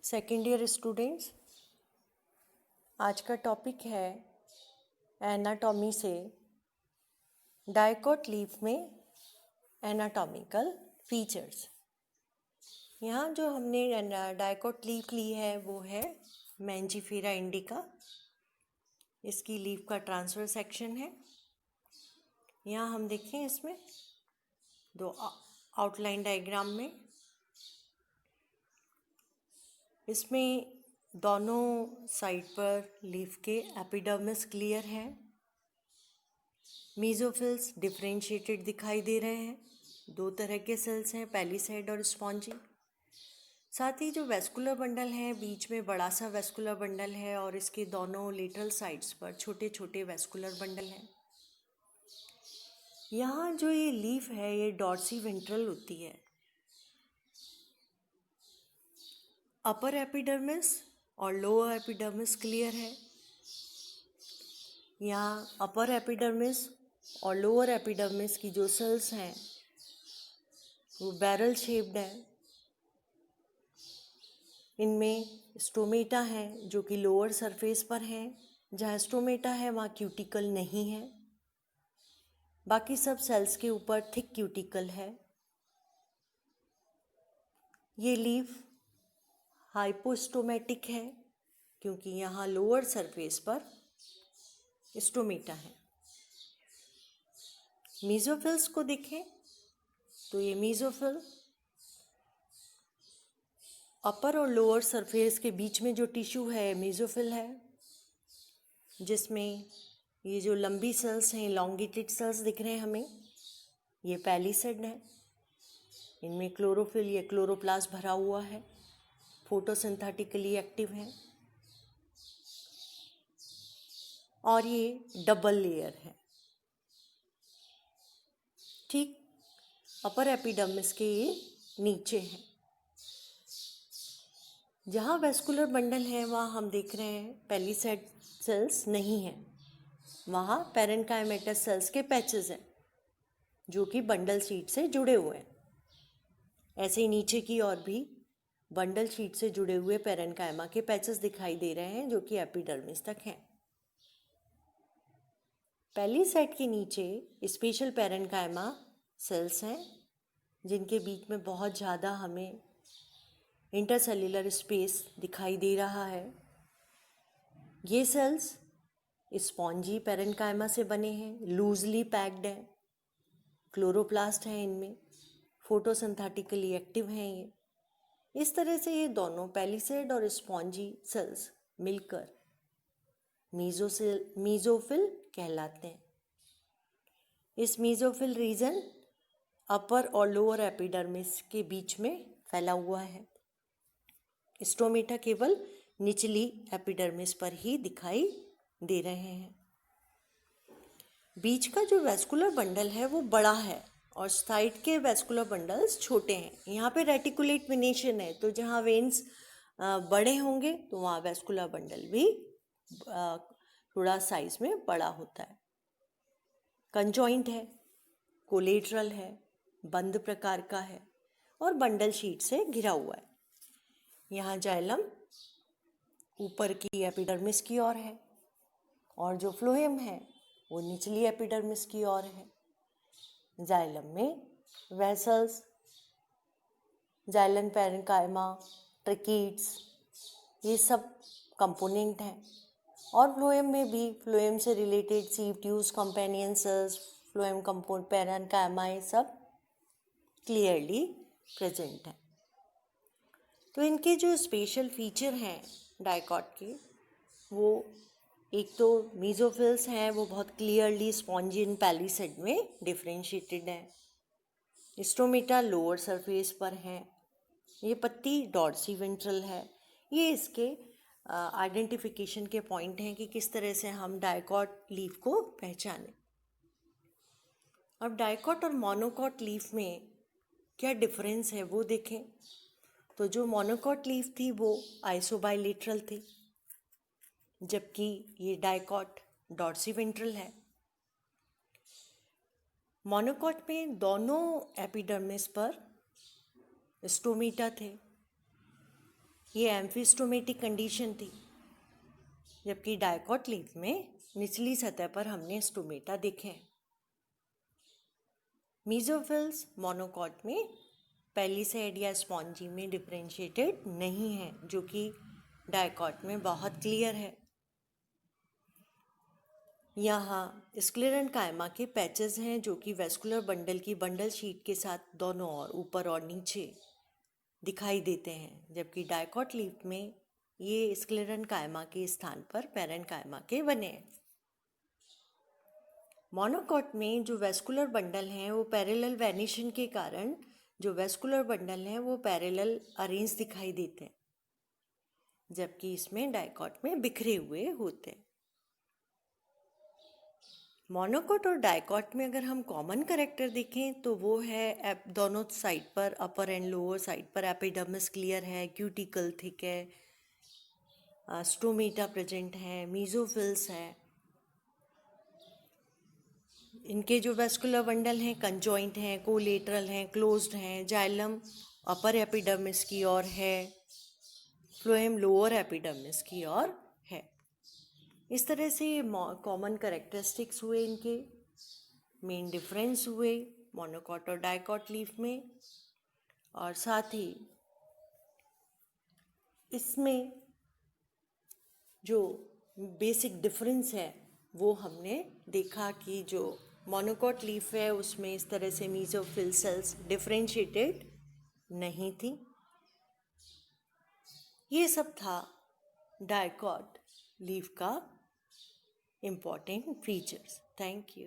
Second year students, आज का topic है एनाटॉमी से डाइकोट लीफ में एनाटॉमिकल फीचर्स। यहाँ जो हमने डाइकोट लीफ ली है वो है मैंजीफेरा इंडिका। इसकी लीफ का ट्रांसफर सेक्शन है। यहाँ हम देखें इसमें दो आउटलाइन डायग्राम में इसमें दोनों साइड पर लीफ के एपिडर्मिस क्लियर है। मीजोफिल्स डिफरेंशिएटेड दिखाई दे रहे हैं। दो तरह के सेल्स हैं, पैलीसेड और स्पॉन्जी। साथ ही जो वेस्कुलर बंडल है, बीच में बड़ा सा वेस्कुलर बंडल है और इसके दोनों लेटरल साइड्स पर छोटे छोटे वेस्कुलर बंडल हैं। यहाँ जो ये लीफ है ये डॉर्सी वेंट्रल होती है। अपर एपिडर्मिस और लोअर एपिडर्मिस क्लियर है। यहाँ अपर एपिडर्मिस और लोअर एपिडर्मिस की जो सेल्स हैं वो बैरल शेप्ड है। इनमें स्टोमेटा है जो कि लोअर सरफेस पर है। जहाँ स्टोमेटा है वहाँ क्यूटिकल नहीं है। बाकी सब सेल्स के ऊपर थिक क्यूटिकल है। ये लीफ हाइपोस्टोमेटिक है क्योंकि यहाँ लोअर सरफेस पर स्टोमेटा है। मीजोफिल्स को देखें तो ये मीजोफिल अपर और लोअर सरफेस के बीच में जो टिश्यू है मीजोफिल है, जिसमें ये जो लंबी सेल्स हैं, लॉन्गिटेड सेल्स दिख रहे हैं हमें, ये पैलीसेड है। इनमें क्लोरोफिल या क्लोरोप्लास्ट भरा हुआ है, फोटोसिंथेटिकली एक्टिव है और ये डबल लेयर है। ठीक अपर एपिडर्मिस के ये नीचे है। जहाँ वेस्कुलर बंडल है वहाँ हम देख रहे हैं पैलीसेड सेल्स नहीं है। वहाँ पैरेन्काइमेटस सेल्स के पैचेस हैं जो कि बंडल शीट से जुड़े हुए हैं। ऐसे ही नीचे की ओर भी बंडल शीट से जुड़े हुए पैरेन्काइमा के पैचेस दिखाई दे रहे हैं जो कि एपिडर्मिस तक हैं। पैलीसेड के नीचे स्पेशल पैरेन्काइमा सेल्स हैं जिनके बीच में बहुत ज़्यादा हमें इंटरसेल्युलर स्पेस दिखाई दे रहा है। ये सेल्स स्पॉन्जी पैरेन्काइमा से बने हैं, लूजली पैक्ड हैं, क्लोरोप्लास्ट हैं, इनमें फोटोसिंथेटिकली एक्टिव हैं। ये इस तरह से ये दोनों पैलीसेड और स्पॉन्जी सेल्स मिलकर मीजोफिल कहलाते हैं। इस मीजोफिल रीजन अपर और लोअर एपिडर्मिस के बीच में फैला हुआ है। स्टोमेटा केवल निचली एपिडर्मिस पर ही दिखाई दे रहे हैं। बीच का जो वेस्कुलर बंडल है वो बड़ा है और साइड के वेस्कुलर बंडल्स छोटे हैं। यहाँ पे रेटिकुलेट वेनेशन है, तो जहाँ वेन्स बड़े होंगे तो वहाँ वेस्कुलर बंडल भी थोड़ा साइज में बड़ा होता है। कंजॉइंट है, कोलेटरल है, बंद प्रकार का है और बंडल शीट से घिरा हुआ है। यहाँ जाइलम ऊपर की एपिडर्मिस की ओर है और जो फ्लोएम है वो निचली एपिडर्मिस की ओर है। जाइलम में वेसल्स, जाइलन पैरेन्काइमा, ट्रकीट्स, ये सब कंपोनेंट हैं और फ्लोएम में भी फ्लोएम से related sieve tubes, companion cells, phloem component, parenchyma, ये सब क्लियरली प्रेजेंट है। तो इनके जो स्पेशल फीचर हैं डाइकोट के, वो एक तो मीजोफिल्स हैं, वो बहुत क्लियरली स्पॉन्जी एंड पैलीसेड में डिफरेंशिएटेड हैं। स्टोमेटा लोअर सरफेस पर हैं। ये पत्ती डॉर्सी वेंट्रल है। ये इसके आइडेंटिफिकेशन के पॉइंट हैं कि किस तरह से हम डाइकोट लीफ को पहचानें। अब डाइकोट और मोनोकोट लीफ में क्या डिफरेंस है वो देखें। तो जो मोनोकोट लीफ थी वो आइसोबाइलेटरल थी, जबकि ये डाइकोट डॉर्सी वेंट्रल है। मोनोकोट में दोनों एपिडर्मिस पर स्टोमेटा थे ये एम्फिस्टोमेटिक कंडीशन थी, जबकि डायकॉट लीफ में निचली सतह पर हमने स्टोमेटा देखे हैं। मीजोफिल्स मोनोकॉट में पेलिसेड या स्पॉन्जी में डिफरेंशिएटेड नहीं है, जो कि डायकॉट में बहुत क्लियर है। यहाँ स्क्लेरन कायमा के पैचेस हैं जो कि वेस्कुलर बंडल की बंडल शीट के साथ दोनों ओर, ऊपर और नीचे दिखाई देते हैं, जबकि डायकॉट लीफ में ये स्क्लेरन कायमा के स्थान पर पैरेन कायमा के बने हैं। मोनोकॉट में जो वेस्कुलर बंडल हैं वो पैरेलल वेनिशन के कारण जो वेस्कुलर बंडल हैं वो पैरेलल अरेंज दिखाई देते हैं, जबकि इसमें डायकॉट में बिखरे हुए होते हैं। मोनोकॉट और डायकॉट में अगर हम कॉमन कैरेक्टर देखें तो वो है दोनों साइड पर, अपर एंड लोअर साइड पर एपिडर्मिस क्लियर है, क्यूटिकल थिक है, स्टोमेटा प्रेजेंट है, मीजोफिल्स है। इनके जो वेस्कुलर बंडल हैं कंजॉइंट हैं, कोलेटरल हैं, क्लोज्ड हैं। जाइलम अपर एपिडर्मिस की ओर है, फ्लोएम लोअर एपिडर्मिस की ओर है। इस तरह से कॉमन कैरेक्टरिस्टिक्स हुए, इनके मेन डिफरेंस हुए मोनोकॉट और डायकॉट लीफ में, और साथ ही इसमें जो बेसिक डिफरेंस है वो हमने देखा कि जो मोनोकॉट लीफ है उसमें इस तरह से मीजोफिल सेल्स डिफरेंशिएटेड नहीं थी। ये सब था डायकॉट लीफ का इम्पॉर्टेंट फीचर्स। Thank you.